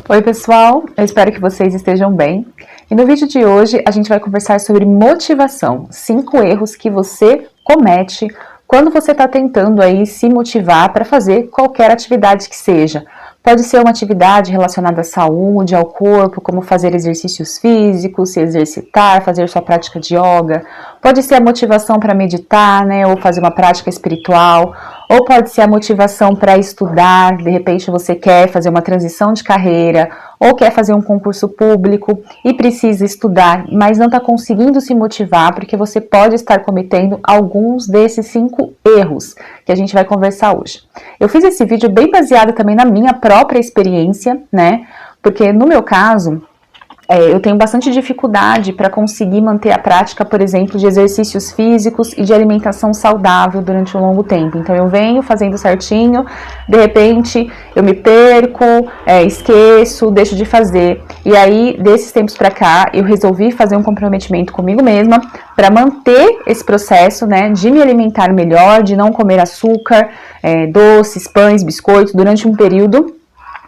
Oi pessoal, eu espero que vocês estejam bem. E no vídeo de hoje a gente vai conversar sobre motivação, 5 erros que você comete quando você está tentando aí se motivar para fazer qualquer atividade que seja. Pode ser uma atividade relacionada à saúde, ao corpo, como fazer exercícios físicos, se exercitar, fazer sua prática de yoga. Pode ser a motivação para meditar, né, ou fazer uma prática espiritual. Ou pode ser a motivação para estudar, de repente você quer fazer uma transição de carreira, ou quer fazer um concurso público e precisa estudar, mas não está conseguindo se motivar, porque você pode estar cometendo alguns desses 5 erros que a gente vai conversar hoje. Eu fiz esse vídeo bem baseado também na minha própria experiência, né? Porque no meu caso, eu tenho bastante dificuldade para conseguir manter a prática, por exemplo, de exercícios físicos e de alimentação saudável durante um longo tempo. Então eu venho fazendo certinho, de repente eu me perco, esqueço, deixo de fazer. E aí, desses tempos para cá, eu resolvi fazer um comprometimento comigo mesma para manter esse processo, né, de me alimentar melhor, de não comer açúcar, doces, pães, biscoitos durante um período,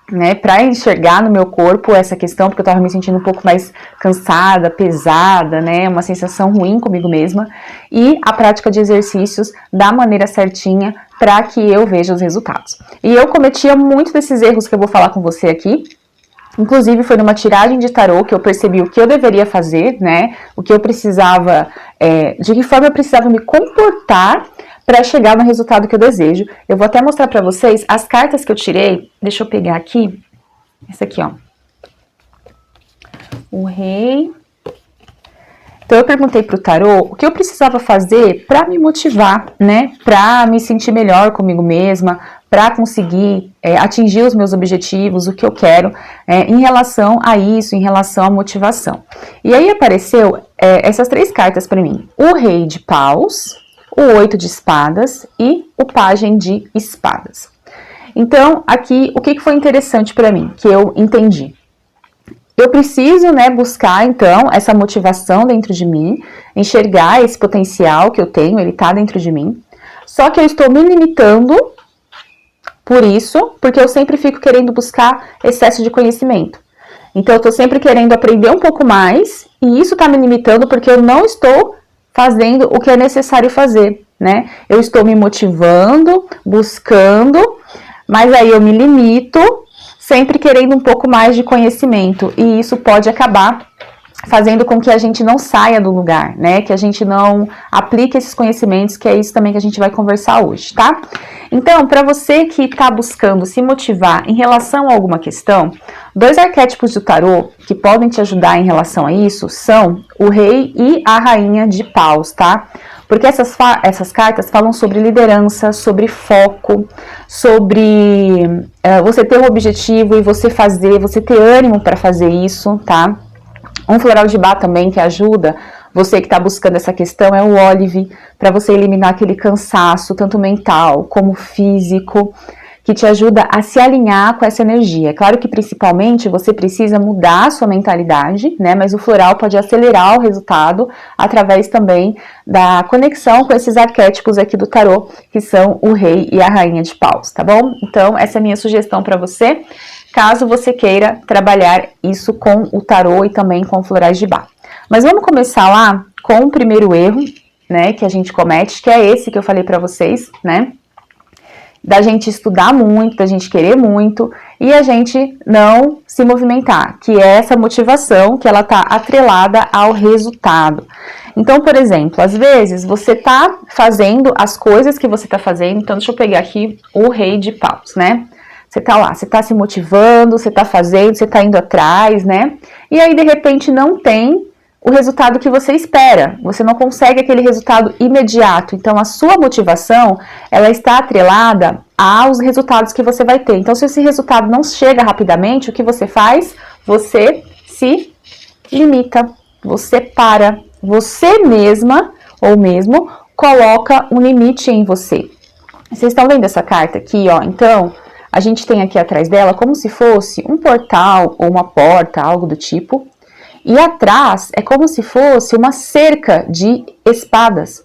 né, para enxergar no meu corpo essa questão, porque eu estava me sentindo um pouco mais cansada, pesada, né, uma sensação ruim comigo mesma, e a prática de exercícios da maneira certinha para que eu veja os resultados. E eu cometia muito desses erros que eu vou falar com você aqui. Inclusive foi numa tiragem de tarô que eu percebi o que eu deveria fazer, né, o que eu precisava, de que forma eu precisava me comportar para chegar no resultado que eu desejo. Eu vou até mostrar para vocês as cartas que eu tirei. Deixa eu pegar aqui. Essa aqui, ó. O rei. Então eu perguntei pro tarô o que eu precisava fazer para me motivar, né? Para me sentir melhor comigo mesma, para conseguir atingir os meus objetivos, o que eu quero em relação a isso, em relação à motivação. E aí apareceu essas 3 cartas para mim. O rei de paus, o 8 de espadas e o pajem de espadas. Então, aqui, o que foi interessante para mim, que eu entendi? Eu preciso, né, buscar, então, essa motivação dentro de mim, enxergar esse potencial que eu tenho, ele tá dentro de mim, só que eu estou me limitando por isso, porque eu sempre fico querendo buscar excesso de conhecimento. Então, eu tô sempre querendo aprender um pouco mais, e isso tá me limitando porque eu não estou fazendo o que é necessário fazer, né? Eu estou me motivando, buscando, mas aí eu me limito, sempre querendo um pouco mais de conhecimento, e isso pode acabar fazendo com que a gente não saia do lugar, né? Que a gente não aplique esses conhecimentos, que é isso também que a gente vai conversar hoje, tá? Então, para você que está buscando se motivar em relação a alguma questão, 2 arquétipos do tarô que podem te ajudar em relação a isso são o rei e a rainha de paus, tá? Porque essas cartas falam sobre liderança, sobre foco, sobre você ter um objetivo e você ter ânimo para fazer isso, tá? Um floral de Bach também que ajuda você que está buscando essa questão é o Olive, para você eliminar aquele cansaço, tanto mental como físico, que te ajuda a se alinhar com essa energia. É claro que principalmente você precisa mudar a sua mentalidade, né? Mas o floral pode acelerar o resultado através também da conexão com esses arquétipos aqui do tarô, que são o rei e a rainha de paus, tá bom? Então, essa é a minha sugestão para você, caso você queira trabalhar isso com o tarô e também com florais de Bach. Mas vamos começar lá com o primeiro erro, né, que a gente comete, que é esse que eu falei para vocês, né? Da gente estudar muito, da gente querer muito e a gente não se movimentar, que é essa motivação que ela tá atrelada ao resultado. Então, por exemplo, às vezes você tá fazendo as coisas que você tá fazendo, então deixa eu pegar aqui o rei de paus, né? Você tá lá, você tá se motivando, você tá fazendo, você tá indo atrás, né? E aí, de repente, não tem o resultado que você espera. Você não consegue aquele resultado imediato. Então, a sua motivação, ela está atrelada aos resultados que você vai ter. Então, se esse resultado não chega rapidamente, o que você faz? Você se limita, você para, você mesma ou mesmo coloca um limite em você. Vocês estão vendo essa carta aqui, ó? Então, a gente tem aqui atrás dela como se fosse um portal ou uma porta, algo do tipo. E atrás é como se fosse uma cerca de espadas.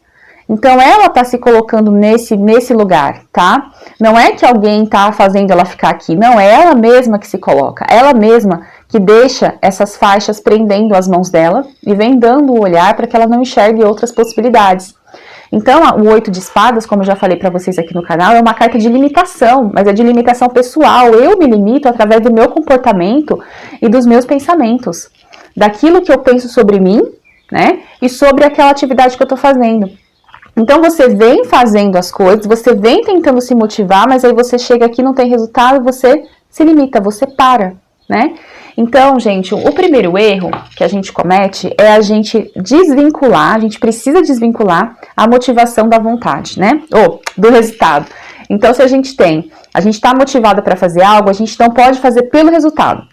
Então, ela tá se colocando nesse lugar, tá? Não é que alguém tá fazendo ela ficar aqui, não, é ela mesma que se coloca, ela mesma que deixa essas faixas prendendo as mãos dela e vem dando o olhar para que ela não enxergue outras possibilidades. Então, o 8 de espadas, como eu já falei para vocês aqui no canal, é uma carta de limitação, mas é de limitação pessoal. Eu me limito através do meu comportamento e dos meus pensamentos, daquilo que eu penso sobre mim, né, e sobre aquela atividade que eu tô fazendo. Então, você vem fazendo as coisas, você vem tentando se motivar, mas aí você chega aqui, não tem resultado, você se limita, você para, né? Então, gente, o primeiro erro que a gente comete é a gente desvincular, a gente precisa desvincular a motivação da vontade, né? Ou do resultado. Então, se a gente está motivada para fazer algo, a gente não pode fazer pelo resultado.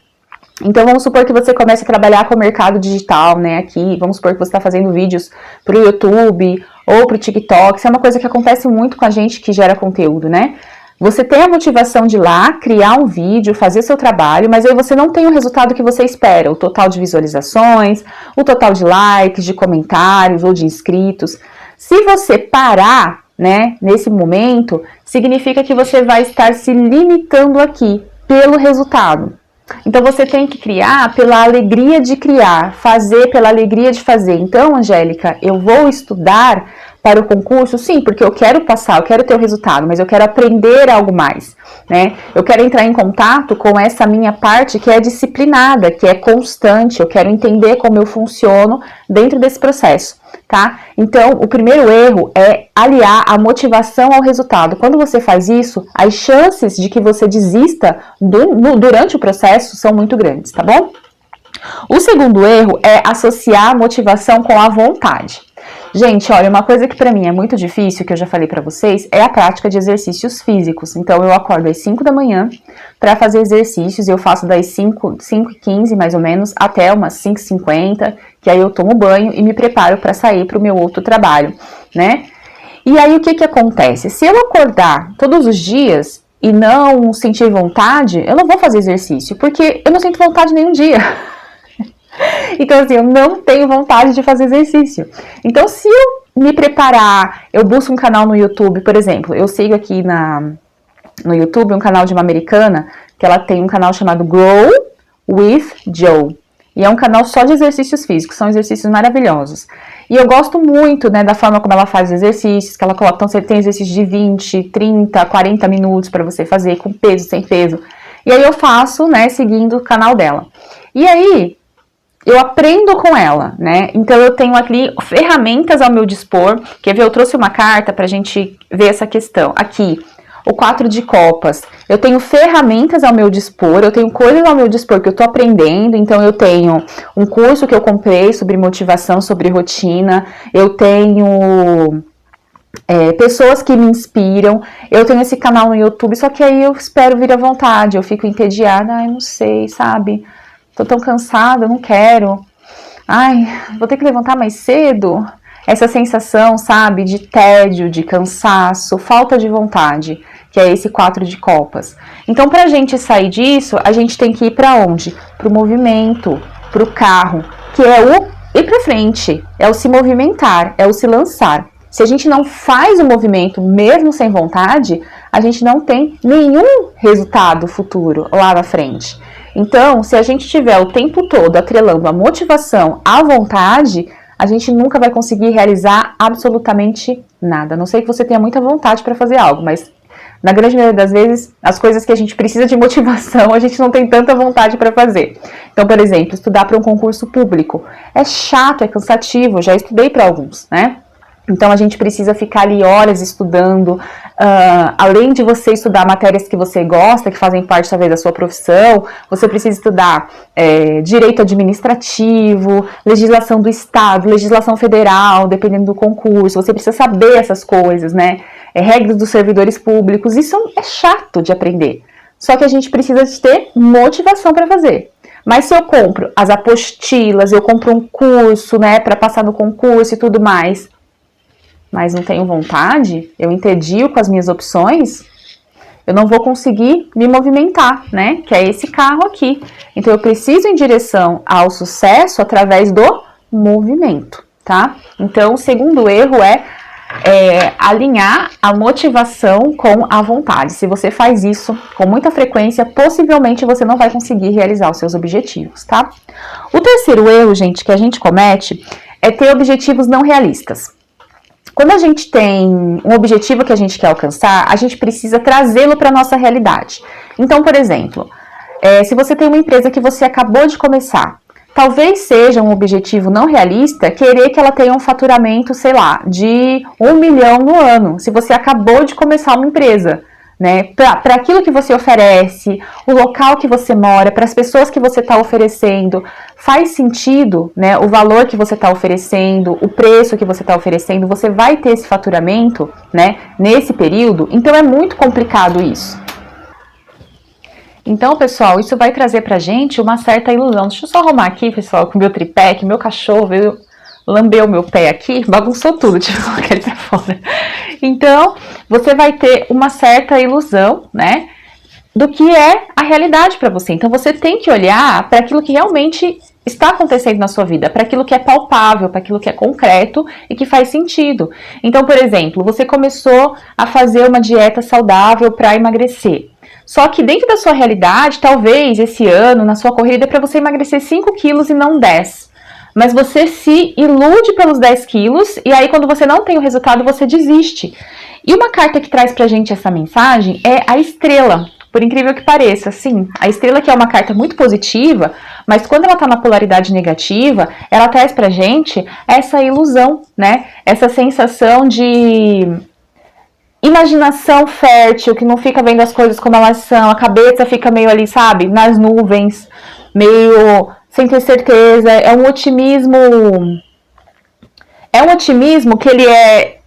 Então, vamos supor que você comece a trabalhar com o mercado digital, né, aqui, vamos supor que você está fazendo vídeos para o YouTube ou para o TikTok, isso é uma coisa que acontece muito com a gente que gera conteúdo, né? Você tem a motivação de ir lá, criar um vídeo, fazer seu trabalho, mas aí você não tem o resultado que você espera, o total de visualizações, o total de likes, de comentários ou de inscritos. Se você parar, né, nesse momento, significa que você vai estar se limitando aqui pelo resultado. Então, você tem que criar pela alegria de criar, fazer pela alegria de fazer. Então, Angélica, eu vou estudar para o concurso? Sim, porque eu quero passar, eu quero ter o resultado, mas eu quero aprender algo mais, né? Eu quero entrar em contato com essa minha parte que é disciplinada, que é constante, eu quero entender como eu funciono dentro desse processo, tá? Então, o primeiro erro é aliar a motivação ao resultado. Quando você faz isso, as chances de que você desista durante o processo são muito grandes, tá bom? O segundo erro é associar a motivação com a vontade. Gente, olha, uma coisa que pra mim é muito difícil, que eu já falei pra vocês, é a prática de exercícios físicos. Então, eu acordo às 5 da manhã pra fazer exercícios, e eu faço das 5h15, mais ou menos, até umas 5h50, que aí eu tomo banho e me preparo pra sair pro meu outro trabalho, né? E aí, o que acontece? Se eu acordar todos os dias e não sentir vontade, eu não vou fazer exercício, porque eu não sinto vontade nenhum dia. Então, assim, eu não tenho vontade de fazer exercício. Então, se eu me preparar, eu busco um canal no YouTube, por exemplo, eu sigo aqui no YouTube um canal de uma americana, que ela tem um canal chamado Grow with Joe. E é um canal só de exercícios físicos, são exercícios maravilhosos. E eu gosto muito, né, da forma como ela faz os exercícios, que ela coloca, então você tem exercícios de 20, 30, 40 minutos para você fazer, com peso, sem peso. E aí eu faço, né, seguindo o canal dela. E aí, eu aprendo com ela, né? Então, eu tenho aqui ferramentas ao meu dispor. Quer ver? Eu trouxe uma carta pra gente ver essa questão. Aqui, o 4 de copas. Eu tenho ferramentas ao meu dispor, eu tenho coisas ao meu dispor que eu tô aprendendo. Então, eu tenho um curso que eu comprei sobre motivação, sobre rotina. Eu tenho pessoas que me inspiram. Eu tenho esse canal no YouTube, só que aí eu espero vir à vontade. Eu fico entediada, ai, não sei, sabe? Tô tão cansada, eu não quero. Ai, vou ter que levantar mais cedo. Essa sensação, sabe, de tédio, de cansaço, falta de vontade, que é esse 4 de copas. Então, pra gente sair disso, a gente tem que ir pra onde? Pro movimento, pro carro, que é o ir pra frente, é o se movimentar, é o se lançar. Se a gente não faz o movimento mesmo sem vontade, a gente não tem nenhum resultado futuro lá na frente. Então, se a gente estiver o tempo todo atrelando a motivação à vontade, a gente nunca vai conseguir realizar absolutamente nada. A não sei que você tenha muita vontade para fazer algo, mas na grande maioria das vezes, as coisas que a gente precisa de motivação, a gente não tem tanta vontade para fazer. Então, por exemplo, estudar para um concurso público. É chato, é cansativo, já estudei para alguns, né? Então, a gente precisa ficar ali horas estudando, além de você estudar matérias que você gosta, que fazem parte, talvez, da sua profissão, você precisa estudar direito administrativo, legislação do Estado, legislação federal, dependendo do concurso, você precisa saber essas coisas, né? Regras dos servidores públicos, isso é chato de aprender. Só que a gente precisa de ter motivação para fazer. Mas se eu compro as apostilas, eu compro um curso, né, para passar no concurso e tudo mais, mas não tenho vontade, eu entedio com as minhas opções, eu não vou conseguir me movimentar, né? Que é esse carro aqui. Então, eu preciso ir em direção ao sucesso através do movimento, tá? Então, o segundo erro é alinhar a motivação com a vontade. Se você faz isso com muita frequência, possivelmente você não vai conseguir realizar os seus objetivos, tá? O terceiro erro, gente, que a gente comete é ter objetivos não realistas. Quando a gente tem um objetivo que a gente quer alcançar, a gente precisa trazê-lo para a nossa realidade. Então, por exemplo, se você tem uma empresa que você acabou de começar, talvez seja um objetivo não realista querer que ela tenha um faturamento, sei lá, de 1 milhão no ano, se você acabou de começar uma empresa, né? Para aquilo que você oferece, o local que você mora, para as pessoas que você está oferecendo, faz sentido, né? O valor que você está oferecendo, o preço que você está oferecendo, você vai ter esse faturamento, né? Nesse período, então é muito complicado isso. Então, pessoal, isso vai trazer pra gente uma certa ilusão. Deixa eu só arrumar aqui, pessoal, com o meu tripé, que meu cachorro veio lamber o meu pé aqui, bagunçou tudo, deixa eu colocar ele pra fora. Então, você vai ter uma certa ilusão, né, do que é a realidade para você. Então, você tem que olhar para aquilo que realmente está acontecendo na sua vida, para aquilo que é palpável, para aquilo que é concreto e que faz sentido. Então, por exemplo, você começou a fazer uma dieta saudável para emagrecer. Só que dentro da sua realidade, talvez esse ano, na sua corrida, é para você emagrecer 5 quilos e não 10. Mas você se ilude pelos 10 quilos e aí quando você não tem o resultado, você desiste. E uma carta que traz pra gente essa mensagem é a estrela. Por incrível que pareça, sim, a estrela que é uma carta muito positiva, mas quando ela tá na polaridade negativa, ela traz pra gente essa ilusão, né? Essa sensação de imaginação fértil, que não fica vendo as coisas como elas são, a cabeça fica meio ali, sabe, nas nuvens, meio sem ter certeza, é um otimismo que ele é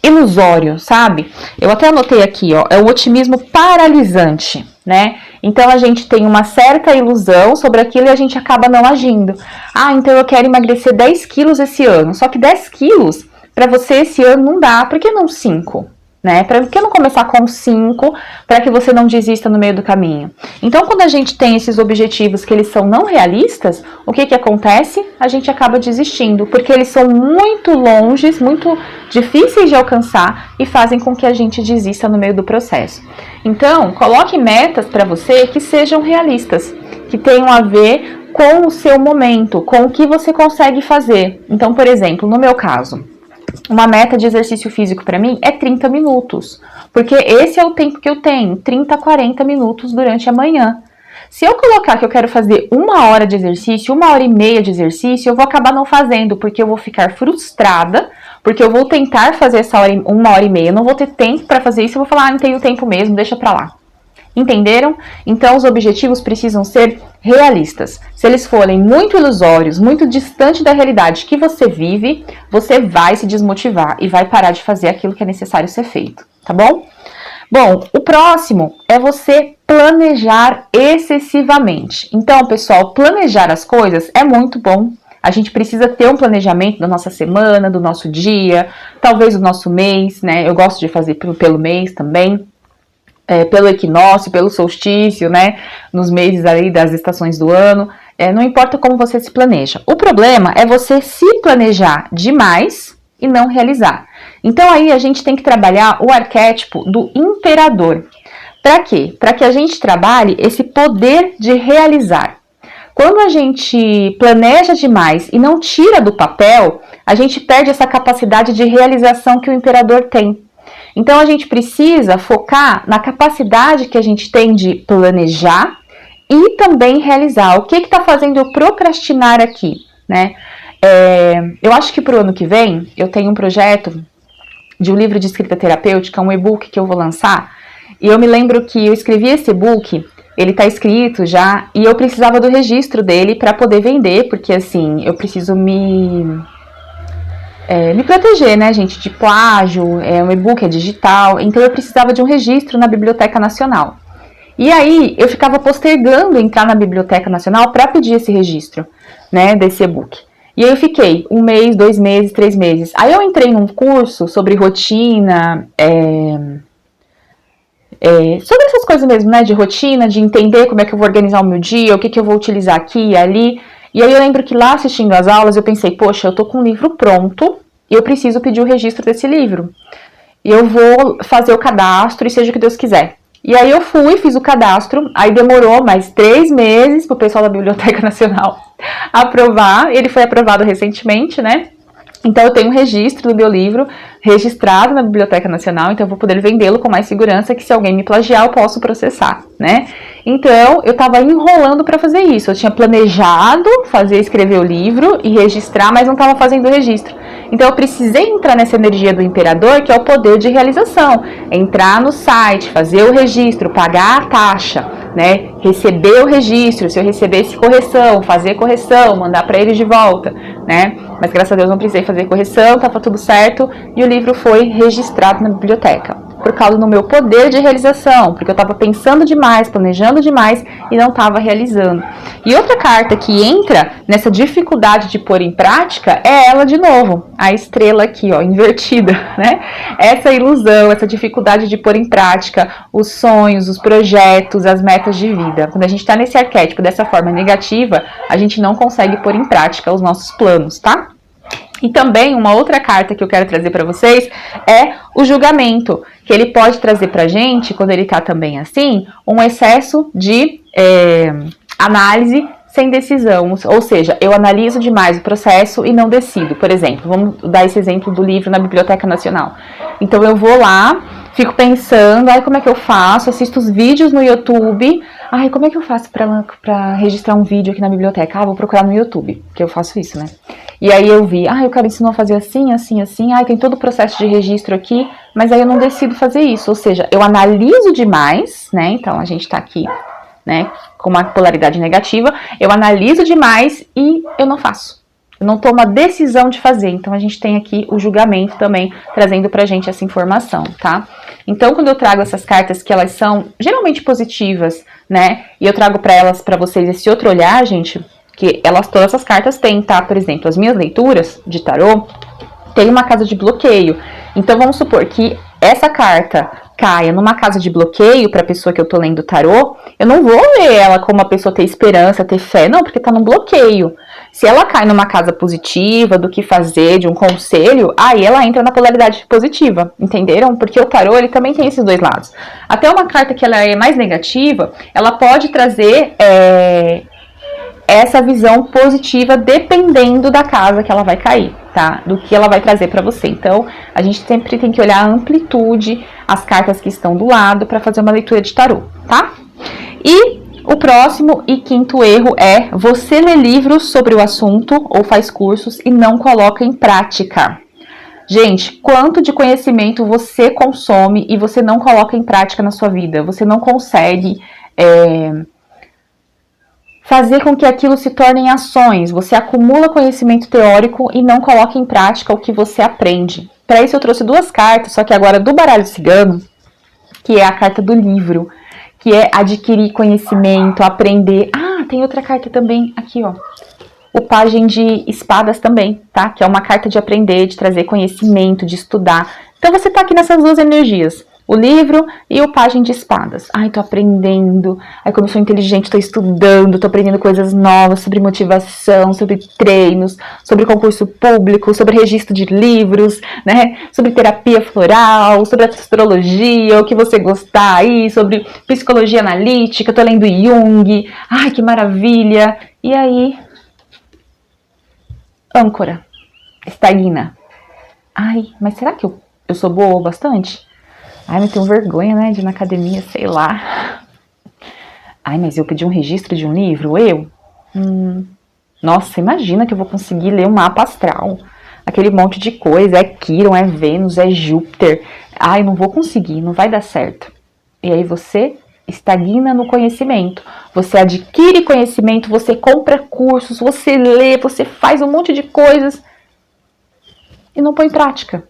ilusório, sabe? Eu até anotei aqui, ó, é um otimismo paralisante, né? Então a gente tem uma certa ilusão sobre aquilo e a gente acaba não agindo. Ah, então eu quero emagrecer 10 quilos esse ano, só que 10 quilos para você esse ano não dá, por que não 5? Né? Por que não começar com 5 para que você não desista no meio do caminho? Então, quando a gente tem esses objetivos que eles são não realistas, o que acontece? A gente acaba desistindo, porque eles são muito longes, muito difíceis de alcançar e fazem com que a gente desista no meio do processo. Então, coloque metas para você que sejam realistas, que tenham a ver com o seu momento, com o que você consegue fazer. Então, por exemplo, no meu caso, uma meta de exercício físico para mim é 30 minutos, porque esse é o tempo que eu tenho, 30 a 40 minutos durante a manhã. Se eu colocar que eu quero fazer 1 hora de exercício, 1h30 de exercício, eu vou acabar não fazendo, porque eu vou ficar frustrada, porque eu vou tentar fazer essa 1h30, eu não vou ter tempo para fazer isso, eu vou falar, não tenho tempo mesmo, deixa pra lá. Entenderam? Então os objetivos precisam ser realistas. Se eles forem muito ilusórios, muito distante da realidade que você vive, você vai se desmotivar e vai parar de fazer aquilo que é necessário ser feito, tá bom? Bom, o próximo é você planejar excessivamente. Então, pessoal, planejar as coisas é muito bom. A gente precisa ter um planejamento da nossa semana, do nosso dia, talvez do nosso mês, né? Eu gosto de fazer pelo mês também. Pelo equinócio, pelo solstício, né, nos meses aí das estações do ano, não importa como você se planeja. O problema é você se planejar demais e não realizar. Então aí a gente tem que trabalhar o arquétipo do imperador. Para quê? Para que a gente trabalhe esse poder de realizar. Quando a gente planeja demais e não tira do papel, a gente perde essa capacidade de realização que o imperador tem. Então, a gente precisa focar na capacidade que a gente tem de planejar e também realizar. O que está fazendo eu procrastinar aqui, né? Eu acho que para o ano que vem, eu tenho um projeto de um livro de escrita terapêutica, um e-book que eu vou lançar. E eu me lembro que eu escrevi esse e-book, ele está escrito já, e eu precisava do registro dele para poder vender, porque assim, eu preciso me proteger, né, gente, de plágio, um e-book é digital, então eu precisava de um registro na Biblioteca Nacional. E aí, eu ficava postergando entrar na Biblioteca Nacional para pedir esse registro, né, desse e-book. E aí eu fiquei 1 mês, 2 meses, 3 meses. Aí eu entrei num curso sobre rotina, sobre essas coisas mesmo, né, de rotina, de entender como é que eu vou organizar o meu dia, o que eu vou utilizar aqui e ali. E aí eu lembro que lá assistindo às aulas eu pensei, poxa, eu tô com um livro pronto, e eu preciso pedir o registro desse livro. E eu vou fazer o cadastro e seja o que Deus quiser. E aí eu fui, fiz o cadastro, aí demorou mais 3 meses pro pessoal da Biblioteca Nacional aprovar. Ele foi aprovado recentemente, né? Então eu tenho um registro do meu livro registrado na Biblioteca Nacional, então eu vou poder vendê-lo com mais segurança, que se alguém me plagiar eu posso processar, né? Então eu tava enrolando para fazer isso, eu tinha planejado escrever o livro e registrar, mas não tava fazendo o registro. Então eu precisei entrar nessa energia do imperador, que é o poder de realização, entrar no site, fazer o registro, pagar a taxa, né? Receber o registro, se eu recebesse correção, fazer correção, mandar para eles de volta, né? Mas graças a Deus não precisei fazer correção, estava tudo certo e o livro foi registrado na biblioteca. Por causa do meu poder de realização, porque eu estava pensando demais, planejando demais e não estava realizando. E outra carta que entra nessa dificuldade de pôr em prática é ela de novo, a estrela aqui, ó, invertida, né? Essa ilusão, essa dificuldade de pôr em prática os sonhos, os projetos, as metas de vida. Quando a gente está nesse arquétipo dessa forma negativa, a gente não consegue pôr em prática os nossos planos, tá? E também uma outra carta que eu quero trazer para vocês é o julgamento, que ele pode trazer pra gente, quando ele tá também assim, um excesso de análise sem decisão, ou seja, eu analiso demais o processo e não decido. Por exemplo, vamos dar esse exemplo do livro na Biblioteca Nacional. Então eu vou lá, fico pensando, como é que eu faço? Assisto os vídeos no YouTube. Como é que eu faço pra registrar um vídeo aqui na biblioteca? Vou procurar no YouTube, que eu faço isso, né? E aí eu vi, eu quero ensinar a fazer assim, assim, assim. Tem todo o processo de registro aqui, mas aí eu não decido fazer isso. Ou seja, eu analiso demais, né? Então a gente tá aqui, né, com uma polaridade negativa. Eu analiso demais e eu não faço. Eu não tomo a decisão de fazer. Então a gente tem aqui o julgamento também trazendo pra gente essa informação, tá? Então quando eu trago essas cartas que elas são geralmente positivas, né? E eu trago pra vocês esse outro olhar, gente, que todas essas cartas têm, tá? Por exemplo, as minhas leituras de tarô tem uma casa de bloqueio. Então vamos supor que essa carta caia numa casa de bloqueio para a pessoa que eu tô lendo tarô, eu não vou ler ela como a pessoa ter esperança, ter fé, não, porque tá num bloqueio. Se ela cai numa casa positiva, do que fazer, de um conselho, aí ela entra na polaridade positiva, entenderam? Porque o tarô, ele também tem esses dois lados. Até uma carta que ela é mais negativa, ela pode trazer essa visão positiva dependendo da casa que ela vai cair, tá? Do que ela vai trazer para você. Então, a gente sempre tem que olhar a amplitude, as cartas que estão do lado para fazer uma leitura de tarô, tá? E o próximo e quinto erro é você lê livros sobre o assunto ou faz cursos e não coloca em prática. Gente, quanto de conhecimento você consome e você não coloca em prática na sua vida? Você não consegue fazer com que aquilo se torne em ações. Você acumula conhecimento teórico e não coloca em prática o que você aprende. Para isso eu trouxe duas cartas, só que agora do baralho cigano, que é a carta do livro, que é adquirir conhecimento, aprender. Tem outra carta também aqui, ó. O Pajem de Espadas também, tá? Que é uma carta de aprender, de trazer conhecimento, de estudar. Então você tá aqui nessas duas energias. O livro e o Pajem de Espadas. Tô aprendendo. Como eu sou inteligente, tô estudando, tô aprendendo coisas novas sobre motivação, sobre treinos, sobre concurso público, sobre registro de livros, né? Sobre terapia floral, sobre astrologia, o que você gostar aí, sobre psicologia analítica, tô lendo Jung. Que maravilha! E aí, âncora, estagna. Mas será que eu sou boa o bastante? Mas tenho vergonha, né, de ir na academia, sei lá. Mas eu pedi um registro de um livro, Nossa, imagina que eu vou conseguir ler um mapa astral. Aquele monte de coisa, é Quiron, é Vênus, é Júpiter. Não vou conseguir, não vai dar certo. E aí você estagna no conhecimento. Você adquire conhecimento, você compra cursos, você lê, você faz um monte de coisas e não põe em prática.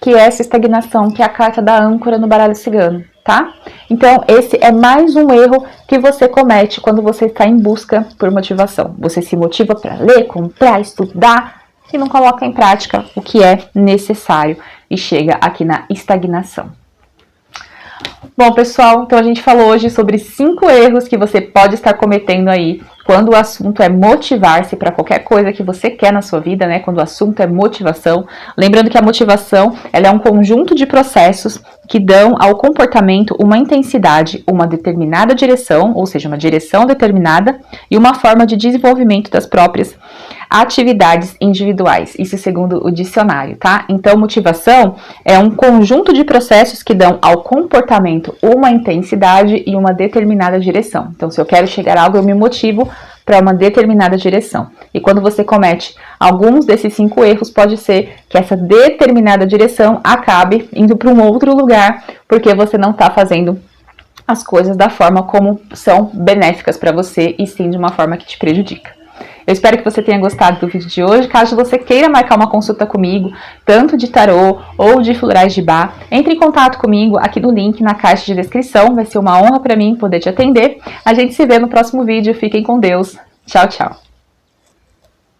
Que é essa estagnação, que é a carta da âncora no baralho cigano, tá? Então, esse é mais um erro que você comete quando você está em busca por motivação. Você se motiva para ler, comprar, estudar e não coloca em prática o que é necessário e chega aqui na estagnação. Bom, pessoal, então a gente falou hoje sobre 5 erros que você pode estar cometendo aí quando o assunto é motivar-se para qualquer coisa que você quer na sua vida, né? Quando o assunto é motivação. Lembrando que a motivação, ela é um conjunto de processos que dão ao comportamento uma intensidade, uma determinada direção, ou seja, uma direção determinada e uma forma de desenvolvimento das próprias atividades individuais, isso segundo o dicionário, tá? Então, motivação é um conjunto de processos que dão ao comportamento uma intensidade e uma determinada direção. Então, se eu quero chegar a algo, eu me motivo para uma determinada direção. E quando você comete alguns desses 5 erros, pode ser que essa determinada direção acabe indo para um outro lugar, porque você não está fazendo as coisas da forma como são benéficas para você, e sim de uma forma que te prejudica. Eu espero que você tenha gostado do vídeo de hoje. Caso você queira marcar uma consulta comigo, tanto de tarô ou de florais de Bach, entre em contato comigo aqui no link na caixa de descrição. Vai ser uma honra para mim poder te atender. A gente se vê no próximo vídeo. Fiquem com Deus. Tchau, tchau.